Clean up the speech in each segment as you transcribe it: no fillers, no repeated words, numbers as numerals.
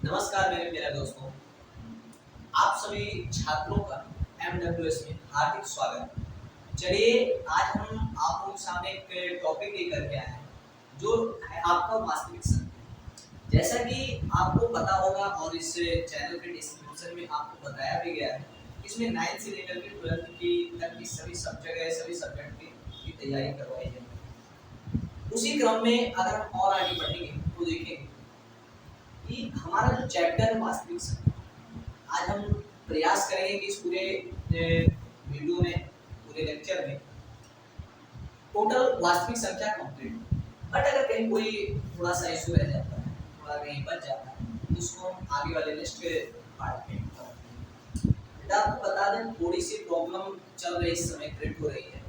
नमस्कार मेरे प्यारे दोस्तों, आप सभी छात्रों का MWS में हार्दिक स्वागत। चलिए आज हम आप लोगों के सामने एक टॉपिक लेकर के आए हैं जो है आपका वास्तविक समय। जैसा कि आपको पता होगा और इस चैनल के डिस्क्रिप्शन में आपको बताया भी गया है, इसमें 9th से लेकर के 12th की तक की सभी सब्जेक्ट की तैयारी करवाई है। उसी क्रम में अगर हम और आगे बढ़ेंगे तो देखेंगे कि हमारा जो चैप्टर है वास्तविक समय, आज हम प्रयास करेंगे कि इस पूरे वीडियो में, पूरे लेक्चर में टोटल वास्तविक संख्या कंप्लीट। बट अगर कहीं कोई थोड़ा सा इशू रह जाता है, थोड़ा कहीं बच जाता है, तो उसको हम आगे वाले नेक्स्ट के पार्ट में बेटा आपको बता दें, थोड़ी सी प्रॉब्लम चल रही इस समय क्रिएट हो रही है।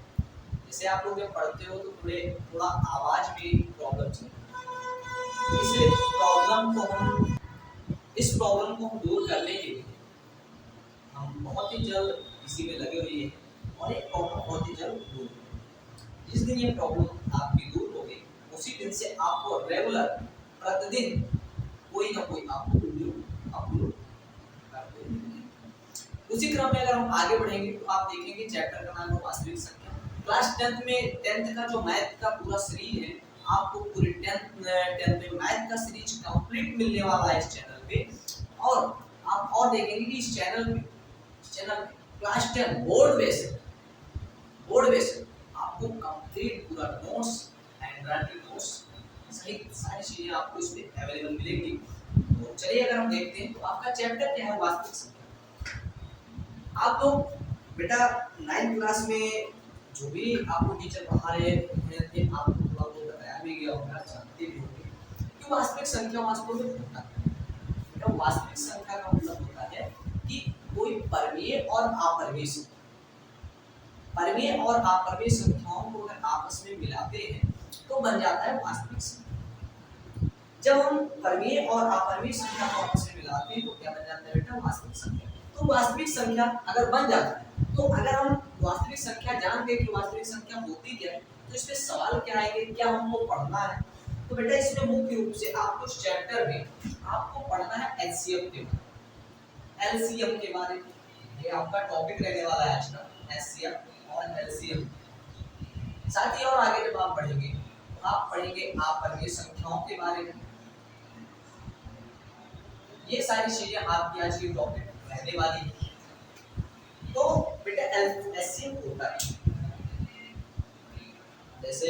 जैसे आप लोग जब पढ़ते हो तो थोड़ा आवाज में प्रॉब्लम चल रही है। इस प्रॉब्लम को हम दूर करने के लिए हम बहुत ही जल्द इसी में लगे हुए हैं और एक प्रॉब्लम बहुत ही जल्द दूर होगी। जिस दिन ये प्रॉब्लम आपकी दूर होगी उसी दिन से आपको रेगुलर प्रतिदिन कोई ना कोई आपको वीडियो अपलोड करते रहेंगे। उसी क्रम में अगर हम आगे बढ़ेंगे तो आप देखेंगे चैप्टर का नाम है वास्तविक संख्या। क्लास 10th का जो मैथ का पूरा सीरीज है, आपको पूरे 10th में मैथ का सीरीज कंप्लीट मिलने वाला है इस चैनल पे। और आप और देखेंगे कि इस चैनल क्लास 10 बोर्ड बेस्ड आपको कंप्लीट पूरा नोट्स, हैंड राइटिंग नोट्स सहित सारी चीजें आपको इसमें अवेलेबल मिलेंगी। तो चलिए अगर हम देखते हैं तो आपका चैप्टर क्या है, वास्तविक संख्या। आप लोग बेटा 9th क्लास में जो भी आपको टीचर पढ़ा रहे थे, आपको थोड़ा बहुत बताया भी गया होगा, जानते भी होंगे कि वास्तविक संख्या वास्तव में होता है। बेटा वास्तविक संख्या का मतलब होता है कि कोई परमीय और अपरमीय संख्याओं को अगर आपस में मिलाते हैं तो बन जाता है वास्तविक संख्या। जब हम परमीय और अपरमीय संख्या को आपस में मिलाते हैं तो क्या बन जाता है बेटा, वास्तविक संख्या। तो वास्तविक संख्या अगर बन जाता है, तो अगर हम वास्तविक संख्या जान गए कि वास्तविक संख्या होती क्या है, तो इसमें सवाल क्या आएंगे, क्या हमको पढ़ना है। तो बेटा इसमें मुख्य रूप से आपको इस चैप्टर में आपको पढ़ना है एलसीएम के बारे में। ये आपका टॉपिक रहने वाला है आज का, एलसीएम और एलसीएम। साथ ही और आगे जब आप पढ़ेंगे तो आप पढ़ेंगे अपरमीय संख्याओं के बारे में। ये सारी चीजें आपकी आज की टॉपिक रहने वाली है। तो बेटा एलसीएम होता है, जैसे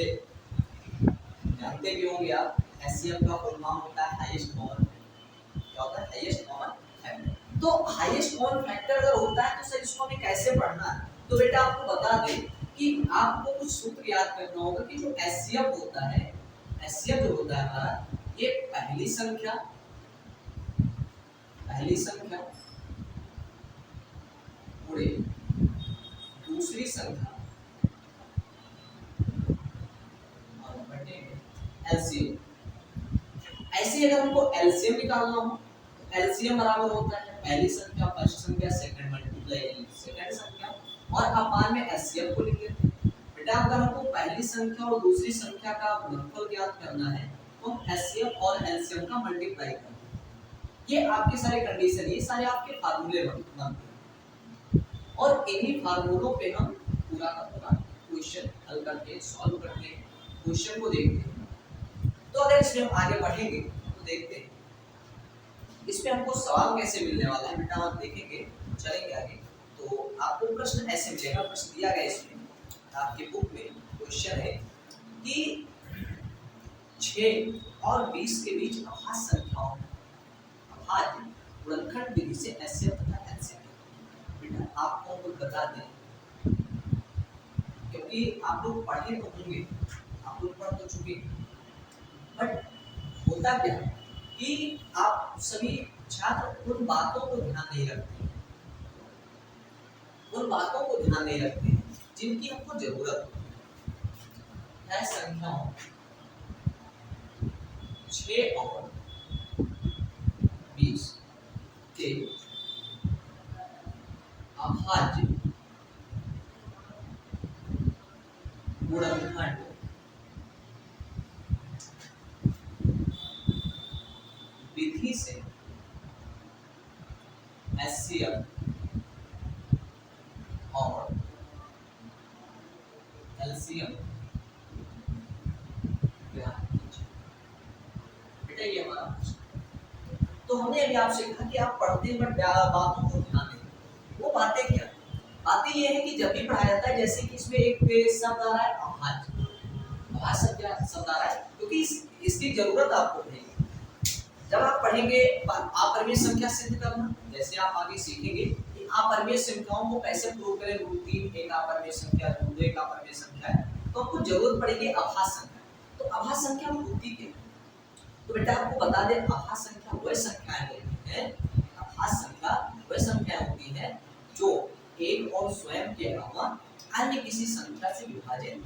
जानते भी होंगे आप, एलसीएम का फुल फॉर्म होता है हाईएस्ट कॉमन। क्या होता है? Highest common factor. तो हाईएस्ट कॉमन फैक्टर अगर होता है तो सर इसको हमें कैसे पढ़ना है? तो बेटा आपको बता दें कि आपको कुछ सूत्र याद करना होगा कि जो एलसीएम होता है, एलसीएम जो होता है हमारा, ये पहली संख्या गुणे दूसरी संख्या और बटे एलसीएम। ऐसे अगर हमको एलसीएम निकालना हो तो एलसीएम बराबर होता है पहली संख्या फर्स्ट संख्या सेकंड मल्टीप्लाई सेकंड संख्या और अपान में एलसीएम को लिख लेते हैं। बेटा अगर हमको पहली संख्या और दूसरी संख्या का गुणनफल ज्ञात करना है तो हम एलसीएम और एलसीएम का मल्टीप्लाई करते हैं। ये आपके सारे कंडीशन, ये सारे आपके फार्मूले बनते हैं और इन्हीं फार्मूलों पे हम पूरा का पूरा क्वेश्चन हल करते हैं, सॉल्व करते हैं, क्वेश्चन को देखते हैं। तो अगर इसमें हम आगे बढ़ेंगे तो देखते हैं इसमें हमको सवाल कैसे मिलने वाला है। बेटा आप देखेंगे, चलेंगे आगे तो आपको प्रश्न ऐसे मिलेगा। प्रश्न दिया गया इसमें आपकी बुक में, क्वेश्चन है कि 6 और 20 के बीच अभाज्य संख्याओं अभाज्य गुणनखंड विधि से एलसीएम तथा एलसीएम। बेटा आपको कुछ बता दें, क्योंकि आप लोग पढ़े तो होंगे, आप लोग पढ़ तो चुके, बट होता क्या है कि आप सभी छात्र उन बातों को ध्यान नहीं रखते, जिनकी हमको जरूरत है। संख्याओं 6 और 20 के अभाज्य गुणनखंड विधि से HCl और LCM। बेटा ये हमारा तो हमने अभी आपसे कहा कि आप पढ़ते हैं बट बातों को ध्यान दें। वो बातें क्या, बातें ये है कि जब भी पढ़ाया जाता है, जैसे कि इसमें एक शब्द आ रहा है आभाज, आभाज शब्द आ रहा है क्योंकि इसकी जरूरत आपको पड़ेगी जब आप पढ़ेंगे अपरिमेय संख्या सिद्ध करना। जैसे आप आगे सीखेंगे कि अपरिमेय संख्याओं को कैसे प्रूव करें, रूट 3 एक अपरिमेय संख्या, रूट 2 एक अपरिमेय संख्या है, तो आपको जरूरत पड़ेगी आभाज संख्या। तो आभाज संख्या होती क्या, तो बेटा आपको बता दें आभाज संख्या वह संख्याएं होती हैं, आभाज संख्या वह संख्याएं होती हैं जो एक और स्वयं के अलावा अन्य किसी संख्या से विभाजित,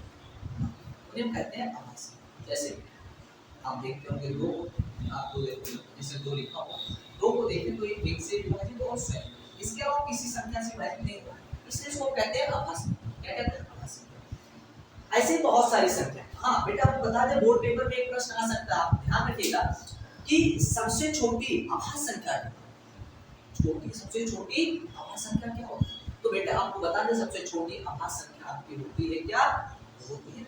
उन्हें कहते हैं आभाज संख्या। जैसे आप देखते होंगे दो, आप दो देखते हो जैसे दो लिखा हुआ, दो को देखें तो एक से विभाजित और स्वयं, इसके अलावा किसी संख्या से विभाजित नहीं हुआ, इसलिए इसको कहते हैं आभाज संख्या। क्या कहते हैं, आभाज संख्या। ऐसे बहुत सारी संख्या। हाँ बेटा आपको बता दें बोर्ड पेपर में एक प्रश्न आ सकता है, आप ध्यान रखिएगा कि सबसे छोटी आभाज संख्या, छोटी सबसे छोटी आभाज संख्या क्या होती है, तो बेटा आपको बता दें सबसे छोटी आभाज संख्या आपकी होती है क्या, होती है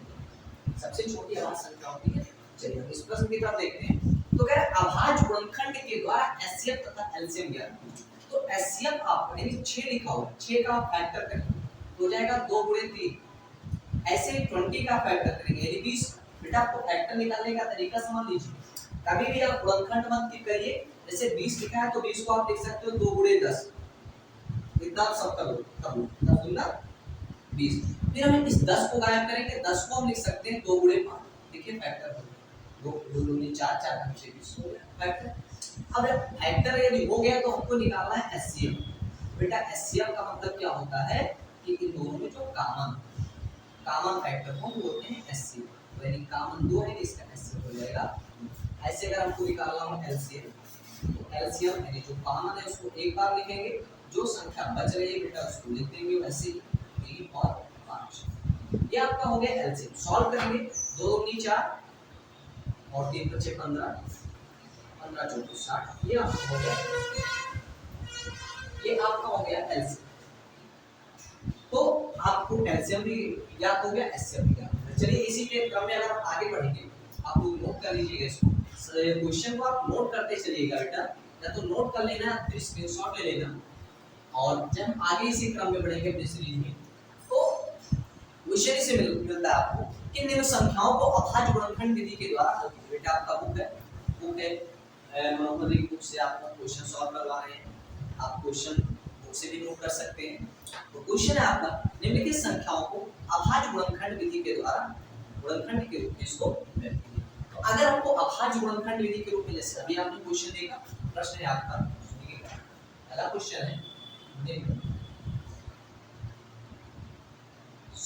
सबसे छोटी आभाज संख्या होती है। चलिए इस प्रश्न की तरफ देखते हैं। तो कह रहे हैं अभाज्य गुणनखंड के द्वारा HCF तथा LCM ज्ञात। तो HCF आप यानी 6 लिखा हुआ है, 6 का आप फैक्टर करेंगे तो हो जाएगा 2 गुणे 3, ऐसे 20 का फैक्टर करेंगे यानी 20। बेटा आपको फैक्टर निकालने का तरीका समझ लीजिए, कभी भी आप गुणनखंड मत करिए, जैसे 20 लिखा है तो 20 को आप लिख सकते हो 2 गुणे 10, इतना आप सब कर लो, तब 10 दूना 20। फिर हम इस 10 को गायब करेंगे, 10 को हम लिख सकते हैं 2 गुणे 5, देखिए फैक्टर 2 दूनी 4, 4 5 20 हो गया फैक्टर। अब फैक्टर यदि हो गया तो हमको निकालना है HCF। बेटा HCF का मतलब क्या होता है कि इन दोनों में जो कॉमन फैक्टर हो वो होते हैं HCF, तो यानी कॉमन 2 है, इसका HCF हो जाएगा। ऐसे अगर हमको निकालना हो LCM, तो LCM यानी जो कॉमन है उसको एक बार लिखेंगे, जो संख्या बच रही है बेटा उसको लिख देंगे वैसे ही 3 और 5। ये आपका हो गया LCM। सॉल्व करेंगे 2 दूनी 4 और 3 बचे 15, 15 चौको 60, ये आपका हो गया, ये आपका हो गया LCM। तो आपको LCM भी याद हो गया, HCF भी याद हो गया। चलिए इसी के क्रम में अगर आप आगे बढ़ेंगे, आप लोग नोट कर लीजिएगा इसको, क्वेश्चन को आप नोट करते चलिएगा बेटा, या तो नोट कर लेना फिर स्क्रीनशॉट ले लेना, और जब हम आगे इसी क्रम में बढ़ेंगे अपनी सीरीज में तो क्वेश्चन से मिलता है आपको कि निम्न संख्याओं को अभाज्य गुणनखंड विधि के द्वारा हल कीजिए। बेटा आपका बुक है मोहम्मद की बुक से आपका क्वेश्चन सॉल्व करवा रहे हैं, आप क्वेश्चन बुक से भी नोट कर सकते हैं। तो क्वेश्चन है आपका निम्नलिखित संख्याओं को अभाज्य गुणनखंड विधि के द्वारा गुणनखंड के रूप में इसको व्यक्त कीजिए। तो अगर हमको अभाज्य गुणनखंड विधि के रूप में, जैसे अभी आपने क्वेश्चन देखा, प्रश्न है आपका, पहला क्वेश्चन है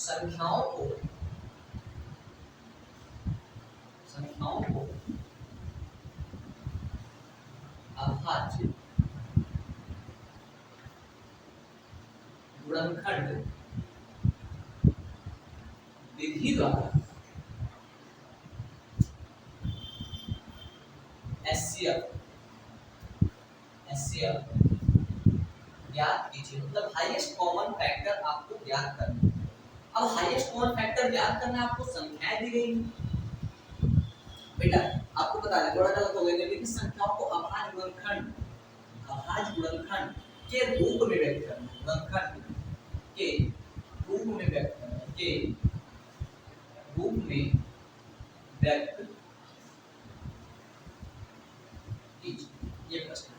संख्याओं को अभाज्य गुणनखंड विधि द्वारा HCF ज्ञात कीजिए। मतलब हाईएस्ट कॉमन फैक्टर आपको ज्ञात करना है। अब हाईएस्ट कॉमन फैक्टर ज्ञात करना है, आपको संख्याएं दी गई बेटा, आपको बता दें थोड़ा गलत हो गया, लेकिन संख्याओं को अभाज्य गुणनखंड के रूप में व्यक्त करना है, गुणनखंड के रूप में व्यक्त करना है, के रूप में व्यक्त कीजिए, ये प्रश्न है।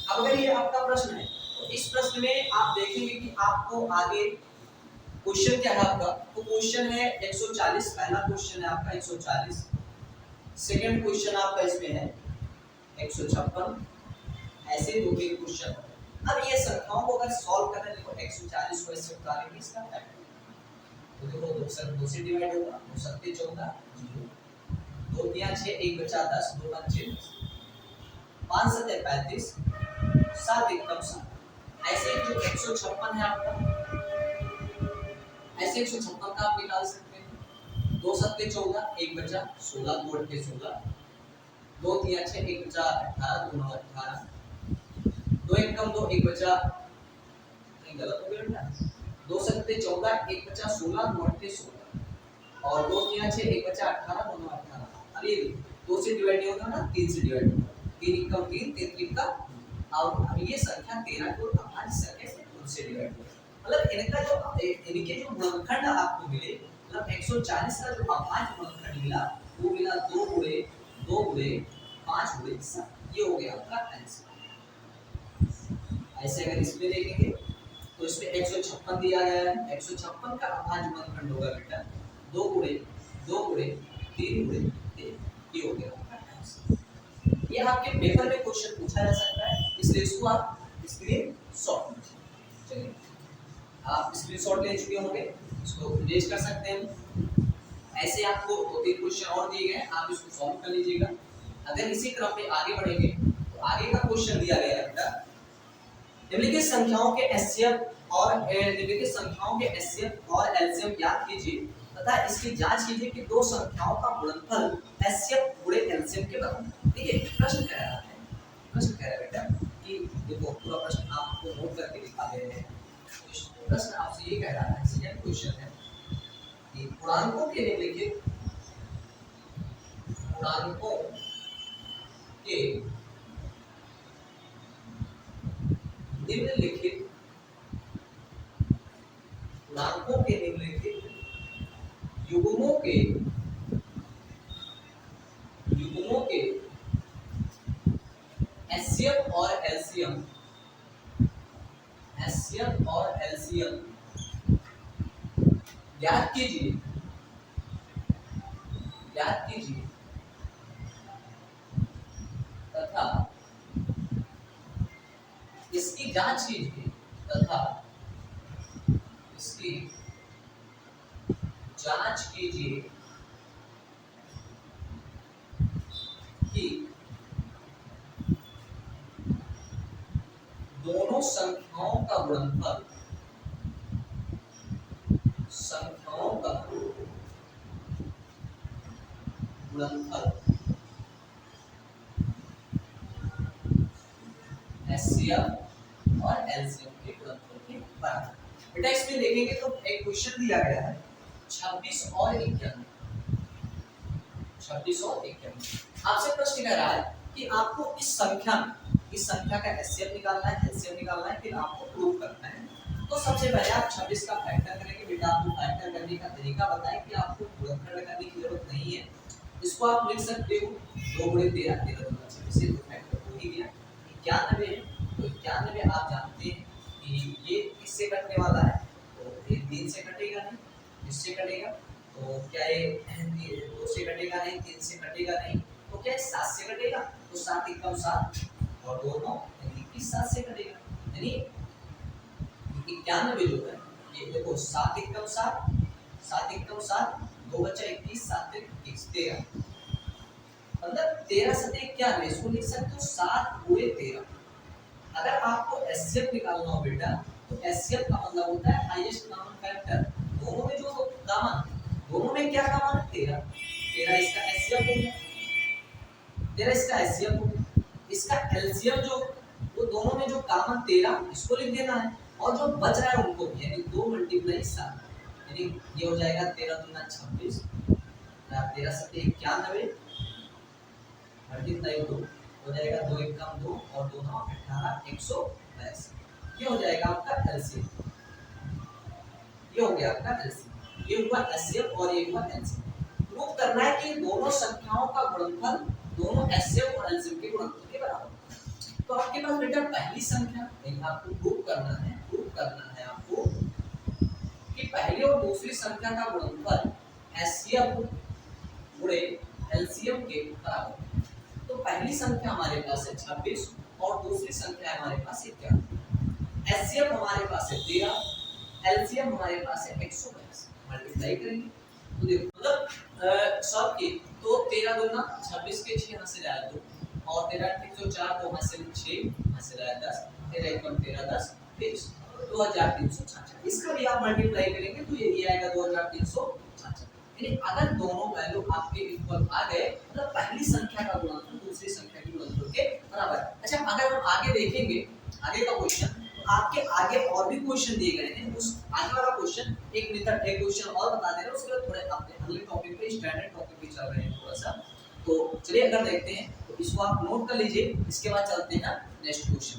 अब अगर ये आपका प्रश्न है तो इस प्रश्न में आप देखेंगे कि आपको आगे क्वेश्चन क्या है आपका, तो क्वेश्चन है 140, पहला क्वेश्चन है आपका 140, सेकंड क्वेश्चन आपका इसमें है 156, ऐसे दो तीन क्वेश्चन। अब ये संख्याओं को अगर सॉल्व करना है, देखो 140 को ऐसे उतारेंगे इसका फैक्टर, तो देखो 2 से डिवाइड होगा, 2 7 14 0, 2 3 6 1 बचा 10, 2 5 6 5 7 35, 7 1 7। ऐसे जो 156 है आपका, ऐसे 156 का आप निकाल सकते हैं, 2 7 14 1 बचा 16, 2 8 16, 2 3 6 1 बचा 18, 2 9 18, 2 एक कम दो, एक बचा, नहीं गलत हो गया बेटा, 2 सत्ते 14, एक बचा 16, 9 अट्ठे 16 और 2 तिया 6, एक बचा 18, दोनों 18। अब ये 2 से डिवाइड नहीं होगा ना, 3 से डिवाइड होगा, 3 एकम 3, 3 3 का। अब ये संख्या 13 को अभाज्य संख्या से खुद से डिवाइड होगा। मतलब इनका जो इनके जो गुणनखंड आपको मिले, मतलब 140 का जो अभाज्य गुणनखंड मिला वो मिला 2 गुणे 2 गुणे 5 गुणे 7। ये हो गया आपका आंसर। ऐसे अगर इसमें देखेंगे तो इसमें 156 दिया गया है, 156 का अभाज्य गुणनखंड होगा बेटा 2 गुणे 2 गुणे 3 गुणे 3। ये हो गया आपका आंसर। ये आपके पेपर में क्वेश्चन पूछा जा सकता है, इसलिए इसको आप स्क्रीनशॉट लीजिए। चलिए आप स्क्रीनशॉट ले चुके होंगे, इसको रेज कर सकते हैं। ऐसे आपको 2-3 क्वेश्चन और दिए गए, आप इसको सॉल्व कर लीजिएगा। अगर इसी क्रम में आगे बढ़ेंगे तो आगे का क्वेश्चन दिया गया है बेटा, निम्नलिखित संख्याओं के एचसीएफ और एलसीएम ज्ञात कीजिए तथा इसकी जांच कीजिए कि दो संख्याओं का गुणनफल एचसीएफ गुणे एलसीएम के बराबर। ठीक है, प्रश्न कह रहा है, प्रश्न कह रहा है बेटा कि देखो पूरा प्रश्न आपको नोट करके दिखा दे रहे हैं। प्रश्न आपसे ये कह रहा है, सेकंड क्वेश्चन है कि पूर्णांकों के निम्नलिखित पूर्णांकों के निम्नलिखित पूर्णांकों के निम्नलिखित युग्मों के एचसीएफ और एलसीएम ज्ञात कीजिए तथा इसकी जांच कीजिए कि दोनों संख्याओं का गुणनफल एचसीएफ और एलसीएम के गुणनफल के बराबर। बेटा इसमें देखेंगे तो एक क्वेश्चन दिया गया है 26 और 51। आपसे प्रश्न कह रहा है कि आपको इस संख्या का एचसीएफ निकालना है, एलसीएम निकालना है, फिर आपको प्रूव करना है। तो सबसे पहले आप 26 का फैक्टर करेंगे। बेटा आपको फैक्टर करने का तरीका बताएं कि आपको गुणनखंड करने की जरूरत नहीं है। इसको आप लिख सकते हो 2 गुणे 13, 13 दूना 26 से फैक्टर हो ही गया 91 है। तो 91 आप जानते हैं कि ये किससे कटने वाला है, तो ये 3 से कटेगा नहीं, इससे कटेगा, तो क्या ये 2 से कटेगा नहीं, 3 से कटेगा नहीं, तो क्या 7 से कटेगा, तो 7 एकम 7 और 2 9 यानी कि 7 से कटेगा। यानी 91 जो है ये देखो 7 एकम 7 2 बचा 21, 7 21 13, मतलब 13 सते 91। इसको लिख सकते हो 7 गुणे 13। अगर आपको एचसीएफ निकालना हो बेटा तो एचसीएफ का मतलब होता है हाईएस्ट कॉमन फैक्टर। दोनों में जो कॉमन, दोनों में क्या कॉमन है 13। 13 इसका एचसीएफ हो गया, 13 इसका एचसीएफ हो गया। इसका एलसीएम जो वो दोनों में जो कॉमन 13 इसको लिख देना है और जो बच रहा है उनको यानी 2 × 7 यानी ये हो जाएगा 13 दूना 26 13 सते 91 मल्टीप्लाई 2 हो जाएगा 2 एकम 2 और 2 9 18 182। ये हो जाएगा आपका एलसीएम। ये हो गया आपका एलसीएम। ये हुआ एचसीएफ और ये हुआ एलसीएम। प्रूव करना है कि दोनों संख्याओं का गुणनफल दोनों एचसीएफ और एलसीएम के गुणनफल के बराबर। तो आपके पास बेटा पहली संख्या आपको प्रूव करना है आपको कि पहली और दूसरी संख्या का गुणनफल एचसीएफ गुणे एलसीएम के बराबर। तो पहली संख्या हमारे पास है 26 और दूसरी संख्या हमारे पास 51। एचसीएफ हमारे पास है 13, एलसीएम हमारे पास है 182। मल्टीप्लाई करेंगे तो देखो मतलब सब की तो 13 दूना 26 के 6 यहां से जाए 2 और 13 304 तो वहां से 6 यहां से जाए 10, 13 एकम 13 10 23 2366। इसका भी आप मल्टीप्लाई करेंगे तो ये आएगा 2366। यानी अगर दोनों वैल्यू आपके इक्वल आ गए मतलब पहली संख्या का गुणनफल दूसरी संख्या के गुणनफल के बराबर। अच्छा अगर हम आगे देखेंगे आगे का क्वेश्चन, आपके आगे और भी क्वेश्चन दिए गए हैं, उस आगे वाला क्वेश्चन एक मेथड एक क्वेश्चन और बता दे रहे हैं, उसके बाद थोड़े अपने अगले टॉपिक पे स्टैंडर्ड टॉपिक पे चल रहे हैं थोड़ा सा। तो चलिए अगर देखते हैं तो इसको आप नोट कर लीजिए, इसके बाद चलते हैं नेक्स्ट क्वेश्चन।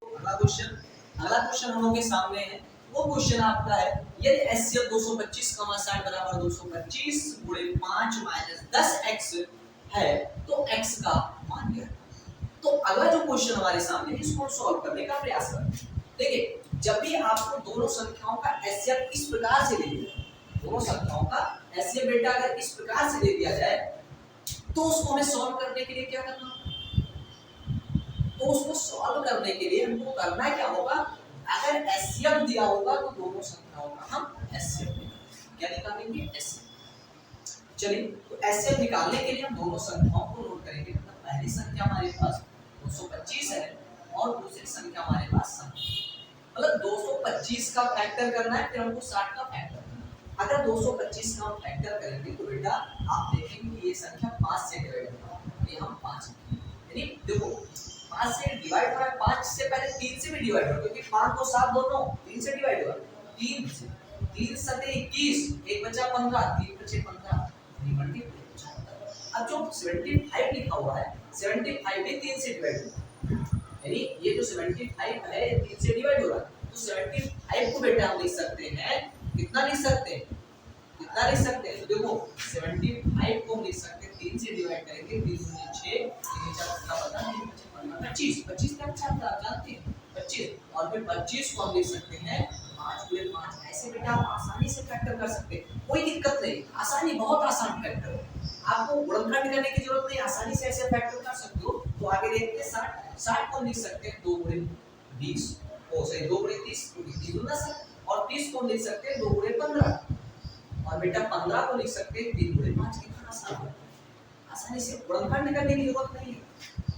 अगला क्वेश्चन हम लोग के सामने है, वो क्वेश्चन आपका है यदि HCF 225, 60 225 गुणे 5 माइनस 10x है तो x का मान क्या है। तो अगला जो क्वेश्चन हमारे सामने है इसको सॉल्व करने का प्रयास करें। देखिए जब भी आपको दोनों संख्याओं का HCF इस प्रकार से दे दिया, दोनों संख्याओं का HCF बेटा अगर इस प्रकार से दे दिया जाए तो उसको हमें सॉल्व करने के लिए क्या करना होगा, तो उसको सॉल्व करने के लिए हमको करना क्या होगा, अगर HCF दिया होगा तो दोनों संख्याओं का हम HCF निकालेंगे। क्या निकालेंगे, HCF। चलिए तो HCF निकालने के लिए हम दोनों संख्याओं को नोट करेंगे। मतलब पहली संख्या हमारे पास 225 है और दूसरी संख्या हमारे पास 60। मतलब 225 का फैक्टर करना है, फिर हमको 60 का फैक्टर करना है। अगर 225 का हम फैक्टर करेंगे तो बेटा आप देखेंगे कि ये संख्या 5 से डिवाइड होगा, ये हम 5 यानी देखो 5 से डिवाइड हो रहा है, 5 से पहले 3 से भी डिवाइड हो, क्योंकि 5 को 7 दोनों 3 से डिवाइड हुआ, 3 से 3 7 21, एक बचा 15, 3 बचे 15, 3 मल्टीप्लाई। अब जो 75 लिखा हुआ है 75 भी 3 से डिवाइड हुआ, यानी ये जो 75 है 3 से डिवाइड हो रहा है, तो 75 को बेटा हम लिख सकते हैं, कितना लिख सकते हैं, कितना लिख सकते हैं, तो देखो 75 को हम लिख सकते हैं 3 से डिवाइड करेंगे, 3 दूनी 6, 3 4 कितना पता नहीं, 25 25 का अच्छा आप जानते हैं 25, और फिर 25 को हम लिख सकते हैं 5 गुणे 5। ऐसे बेटा आप आसानी से फैक्टर कर सकते हैं, कोई दिक्कत नहीं, आसानी बहुत आसान फैक्टर है, आपको गुणनखंड करने की जरूरत नहीं, आसानी से ऐसे फैक्टर कर सकते हो। तो आगे देखते हैं 60 को लिख सकते हैं 2 गुणे 20, ओ सही 2 गुणे 30, 30 गुना 60, और 30 को लिख सकते हैं 2 गुणे 15, और बेटा 15 को लिख सकते हैं 3 गुणे 5। कितना आसान है, आसानी से गुणनखंड करने की जरूरत नहीं है।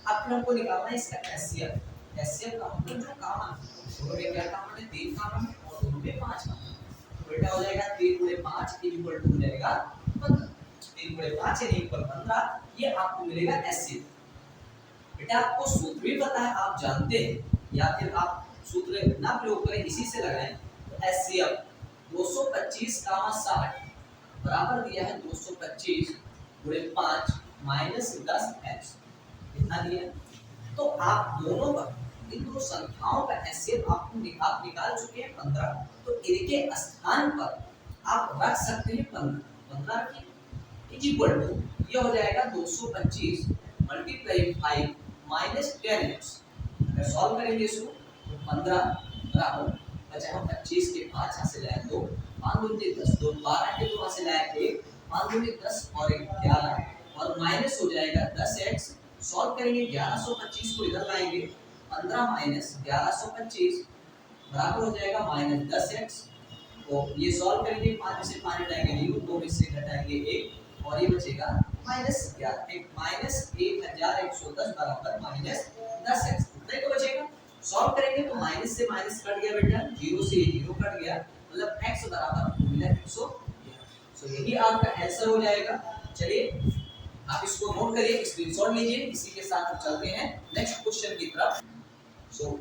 अब फिर हमको निकालना है इसका HCF। HCF का मतलब जो कॉमन, दोनों में क्या कॉमन है, 3 कॉमन है और दोनों में 5 कॉमन है, तो बेटा हो जाएगा 3 गुणे 5 इक्वल टू हो जाएगा 15, 3 गुणे 5 यानी इक्वल 15, ये आपको मिलेगा HCF। बेटा आपको सूत्र भी पता है, आप जानते हैं, या फिर आप सूत्र ना प्रयोग करें इसी से लगाएं, तो HCF 225 का 60 बराबर दिया है 225 गुणे 5 माइनस 10x, कितना दिया, तो आप दोनों का इन दो संख्याओं का HCF आपको निकाल चुके हैं 15, तो इनके स्थान पर आप रख सकते हैं 15 रखिए, इज इक्वल टू ये हो जाएगा 225 मल्टीप्लाई 5 माइनस 10x। अगर सॉल्व करेंगे इसको तो 15 बराबर बचा हम 25 के 5 यहाँ से लाए 2, 5 दूनी 10, 2 12 के 2 यहाँ से लाए 1, 5 दूनी 10 और 1 11, और माइनस हो जाएगा 10x। सॉल्व करेंगे 1125 को इधर लाएंगे, 15 माइनस 1125 बराबर हो जाएगा माइनस 10x। तो ये सॉल्व करेंगे, 5 में से 5 हटाएंगे 0, 2 में से घटाएंगे 1 और ये बचेगा माइनस 11, एक माइनस 1110 बराबर माइनस 10x, कितने को बचेगा। सॉल्व करेंगे तो माइनस से माइनस कट गया बेटा, 0 से 0 कट गया, मतलब x बराबर मिला 111। सो यही आपका आंसर हो जाएगा। चलिए आप इसको नोट करिए, स्क्रीनशॉट लीजिए, इसी के साथ हम चलते हैं नेक्स्ट क्वेश्चन की तरफ।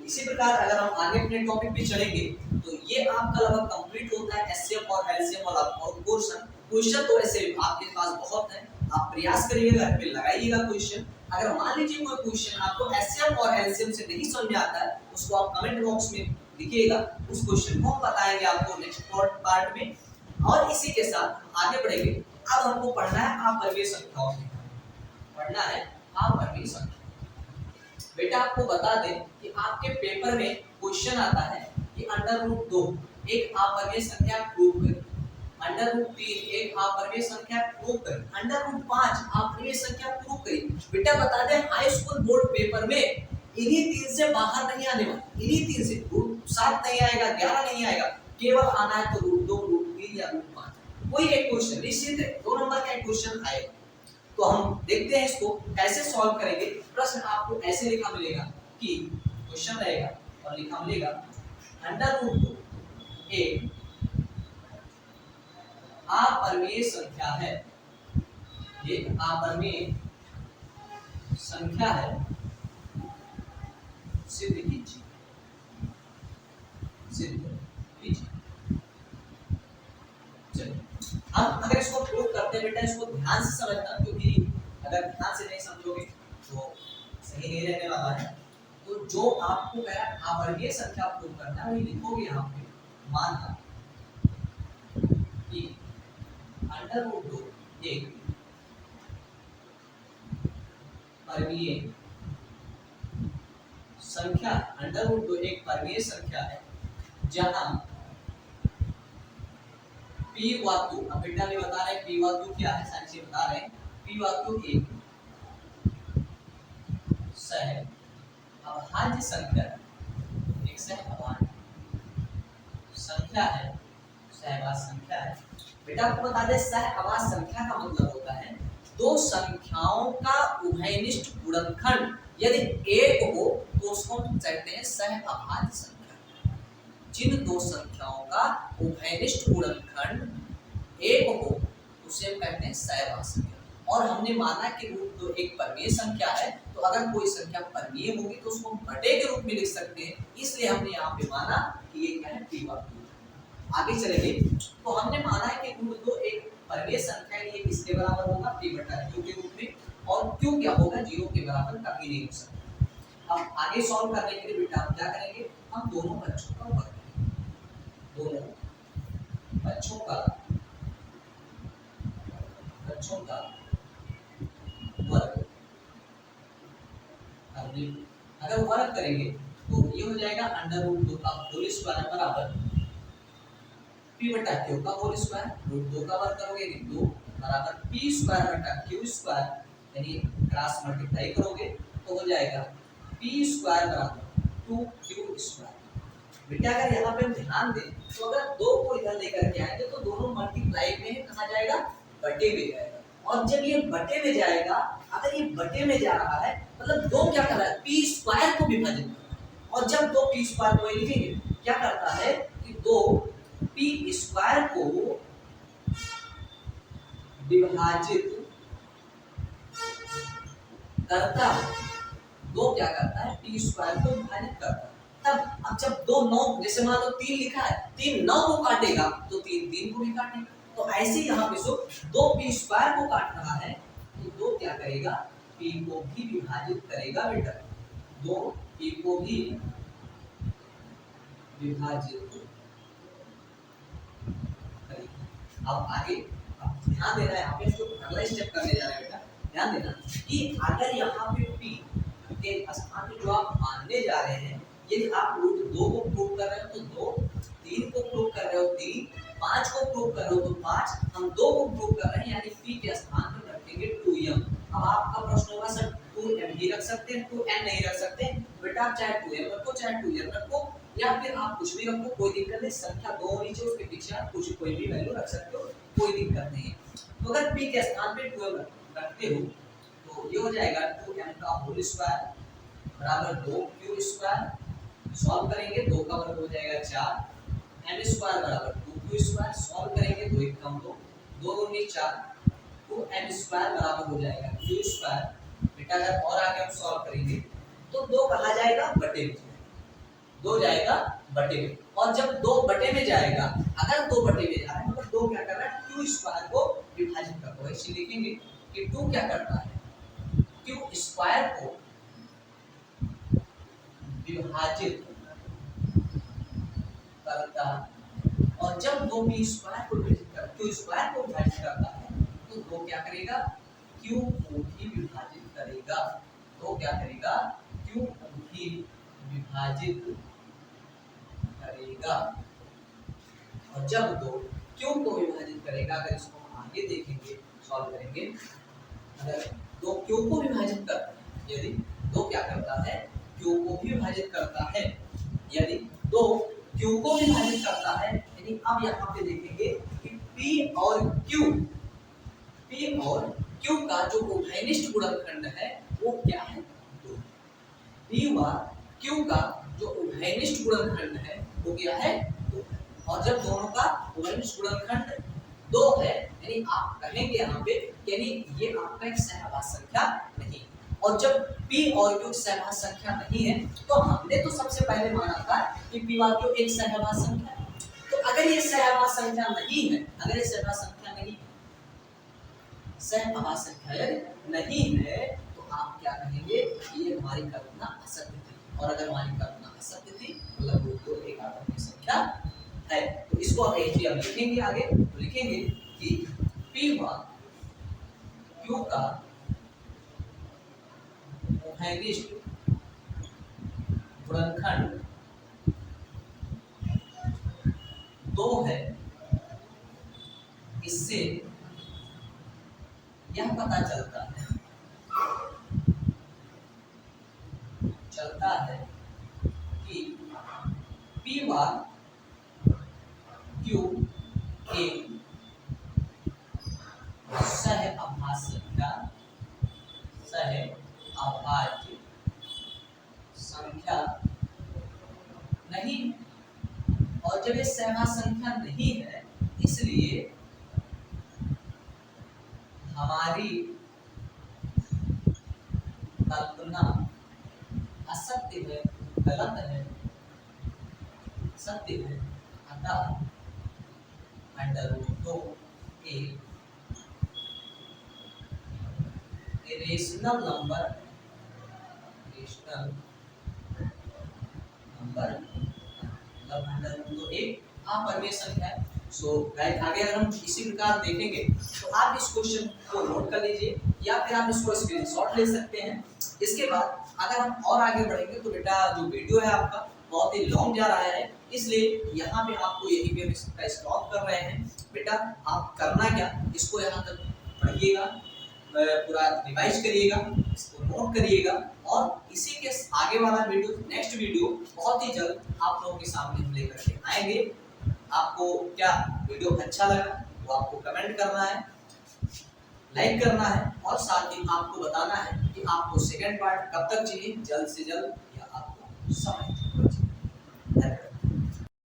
इसी प्रकार अगर हम आगे अपने टॉपिक पे चलेंगे तो ये आपका लगभग कंप्लीट होता है HCF और LCM वाला पोर्शन। क्वेश्चन तो ऐसे आपके पास बहुत है, आप प्रयास करिएगा, घर पे लगाइएगा क्वेश्चन। अगर मान लीजिए कोई क्वेश्चन आपको HCF और LCM से नहीं समझ में आता है, उसको आप कमेंट बॉक्स में लिखिएगा, उस क्वेश्चन को हम बताएंगे आपको नेक्स्ट पार्ट में। और इसी के साथ आगे बढ़ेंगे। अब हमको पढ़ना है अपवर्गीय संख्याओं, पढ़ना है अपवर्गीय संख्या। बेटा आपको बता दें कि आपके पेपर में क्वेश्चन आता है कि √2 एक अपवर्गीय संख्या प्रूव करें, √3 एक अपवर्गीय संख्या प्रूव करें, √5 अपवर्गीय संख्या प्रूव करें। बेटा बता दें हाई स्कूल बोर्ड पेपर में इन्हीं 3 से बाहर नहीं आने वाला, इन्हीं 3 से √7 नहीं आएगा, 11 नहीं आएगा, केवल आना है तो √2 √3 या √5, कोई एक क्वेश्चन निश्चित है 2 नंबर का एक क्वेश्चन आएगा। तो हम देखते हैं इसको कैसे सॉल्व करेंगे। प्रश्न आपको ऐसे लिखा मिलेगा कि क्वेश्चन रहेगा और लिखा मिलेगा √2 एक अपवर्गीय संख्या है, एक अपवर्गीय संख्या है, सिद्ध कीजिए। सिद्ध कीजिए। चलिए हम अगर इसको प्रूव करते हैं बेटा, इसको ध्यान से समझना, क्योंकि अगर ध्यान से नहीं समझोगे तो सही नहीं रहने वाला है। तो जो आपको कह रहा है अवर्गीय संख्या प्रूव करना है, वही लिखोगे यहाँ पे। मानना कि अंडर रूट 2 एक वर्गीय संख्या, अंडर रूट 2 एक वर्गीय संख्या है जहां p व q, अब बेटा भी बता रहे हैं p व q क्या है, सारी चीज बता रहे हैं। p व q एक सह अभाज्य संख्या है, एक सह अभाज्य संख्या है, सहअभाज्य संख्या है। बेटा आपको बता दें सह अभाज्य संख्या का मतलब होता है दो संख्याओं का उभयनिष्ठ गुणनखंड यदि एक हो तो उसको हम कहते हैं सह अभाज्य संख्या। जिन दो संख्याओं का उभयनिष्ठ गुणनखंड एक हो उसे हम कहते हैं सहअभाज्य संख्या। और हमने माना कि रूट 2 एक परमीय संख्या है, तो अगर कोई संख्या परमीय होगी तो उसको हम बटे के रूप में लिख सकते हैं, इसलिए हमने यहाँ पे माना कि ये क्या है p व q। आगे चलेंगे तो हमने माना है कि रूट 2 एक परमीय संख्या है, ये किसके बराबर होगा p बटा q के रूप में, और q क्या होगा 0 के बराबर कभी नहीं हो सकता। अब आगे सॉल्व करने के लिए बेटा हम क्या करेंगे, हम दोनों बच्चों का वर्ग करेंगे, दोनों बच्चों का वर्ग। अगर वर्ग करेंगे तो ये हो जाएगा अंडर रूट 2 का होल स्क्वायर बराबर p बटा q का होल स्क्वायर, रूट 2 का वर्ग करोगे 2 बराबर p स्क्वायर बटा q स्क्वायर, यानी क्रॉस मल्टीप्लाई करोगे तो हो जाएगा p स्क्वायर बराबर 2q स्क्वायर। बेटा अगर यहाँ पे ध्यान दें तो अगर 2 को इधर लेकर के आएंगे तो दोनों मल्टीप्लाई में कहाँ जाएगा, बटे में जाएगा। और जब ये बटे में जाएगा, अगर ये बटे में जा रहा है मतलब 2 क्या कर रहा है, p स्क्वायर को विभाजित कर रहा है। और जब 2 p स्क्वायर को लिखेंगे क्या करता है कि 2 p स्क्वायर को विभाजित करता है, 2 क्या करता है p स्क्वायर को विभाजित करता है। तब अब जब 2 9, जैसे मान लो 3 लिखा है, 3 9 को काटेगा तो 3 3 को भी काटेगा। तो ऐसे यहाँ पे 2 p स्क्वायर को काट रहा है तो 2 क्या करेगा, p को भी विभाजित करेगा बेटा, 2 p को भी विभाजित करेगा। अब आगे अब ध्यान देना है यहाँ पे, इसको अगला स्टेप करने जा रहे हैं बेटा, ध्यान देना कि अगर यहाँ पे p के स्थान पे जो आप मानने जा रहे हैं, यदि आप रूट 2 को प्रूव कर रहे हो तो 2, 3 को प्रूव कर रहे हो 3, 5 को प्रूव कर रहे हो तो 5, हम 2 को प्रूव कर रहे हैं, यानी p के स्थान पर रखेंगे 2m। अब आपका प्रश्न होगा सर 2m ही रख सकते हैं, 2n नहीं रख सकते? बेटा आप चाहे 2m रखो चाहे 2n रखो, या फिर आप कुछ भी रखो, कोई दिक्कत नहीं। संख्या 2 होनी चाहिए, उसके पीछे आप कुछ कोई भी वैल्यू रख सकते हो, कोई दिक्कत नहीं है। तो अगर p के स्थान पे 2m रखते हो तो ये हो जाएगा 2m का होल स्क्वायर बराबर 2q स्क्वायर। सॉल्व करेंगे 2 का वर्ग हो जाएगा 4, m स्क्वायर बराबर 2q स्क्वायर। सॉल्व करेंगे 2 1 कम 2, 2 दूनी 4, 2m स्क्वायर बराबर हो जाएगा q स्क्वायर। बेटा अगर और आगे हम सॉल्व करेंगे तो 2 कहाँ जाएगा, बटे में, 2 जाएगा बटे में। और जब 2 बटे में जाएगा, अगर 2 बटे में जा रहा है मतलब 2 क्या कर रहा है, q स्क्वायर को विभाजित करता है। इसे लिखेंगे कि 2 क्या करता है, q स्क्वायर को विभाजित करता है। और जब 2 p स्क्वायर को विभाजित करता है, q स्क्वायर को विभाजित करता है तो 2 क्या करेगा, q को भी विभाजित करेगा। तो क्या करेगा, q को भी विभाजित करेगा। और जब 2 q को विभाजित करेगा, अगर इसको हम आगे देखेंगे सॉल्व करेंगे, अगर 2 q को विभाजित करता है, यदि 2 क्या करता है, q को भी विभाजित करता है, यदि 2 q को विभाजित करता है, यानी अब यहाँ पे देखेंगे कि p और q का जो उभयनिष्ठ गुणनखंड है वो क्या है, 2। p व q का जो उभयनिष्ठ गुणनखंड है वो क्या है, 2। और जब दोनों का उभयनिष्ठ गुणनखंड 2 है, यानी आप कहेंगे यहाँ पे, यानी ये आपका एक सहअभाज्य संख्या नहीं। और जब p और q सहवास संख्या नहीं है तो हमने तो सबसे पहले माना था कि p और q एक सहवास संख्या है। तो अगर ये सहवास संख्या नहीं है, अगर ये सहवास संख्या नहीं, सहवास संख्या नहीं है तो आप क्या कहेंगे कि ये हमारी कल्पना असत्य थी, और अगर हमारी कल्पना असत्य थी तो लघु तो एक आत्मक संख्या है। तो इसको हम लिखेंगे आगे, तो लिखेंगे कि p व q का मोहैविष्ट गुणनखंड 2 है। इससे यह पता चलता है कि p व q एक सहअभाज्य संख्या नहीं, और जब ये सहवास संख्या नहीं है इसलिए हमारी कल्पना असत्य है, गलत है, सत्य है। अतः √2 एक रेशनल नंबर मतलब एक अपरिमेय संख्या है। सो गाइस आगे अगर हम इसी प्रकार देखेंगे तो आप इस क्वेश्चन को नोट कर लीजिए या फिर आप इसको स्क्रीनशॉट ले सकते हैं। इसके बाद अगर हम और आगे बढ़ेंगे तो बेटा जो वीडियो है आपका बहुत ही लॉन्ग जा रहा है, इसलिए यहाँ पे आपको यही पे इसका स्टॉप कर रहे हैं। बेटा आप करना क्या, इसको यहाँ तक पढ़िएगा, पूरा रिवाइज करिएगा, इसको नोट करिएगा, और इसी के आगे वाला वीडियो, नेक्स्ट वीडियो बहुत ही जल्द आप लोगों के सामने हम लेकर के आएंगे। आपको क्या वीडियो अच्छा लगा वो आपको कमेंट करना है, लाइक करना है, और साथ ही आपको बताना है कि आपको सेकंड पार्ट कब तक चाहिए, जल्द से जल्द या आपको समय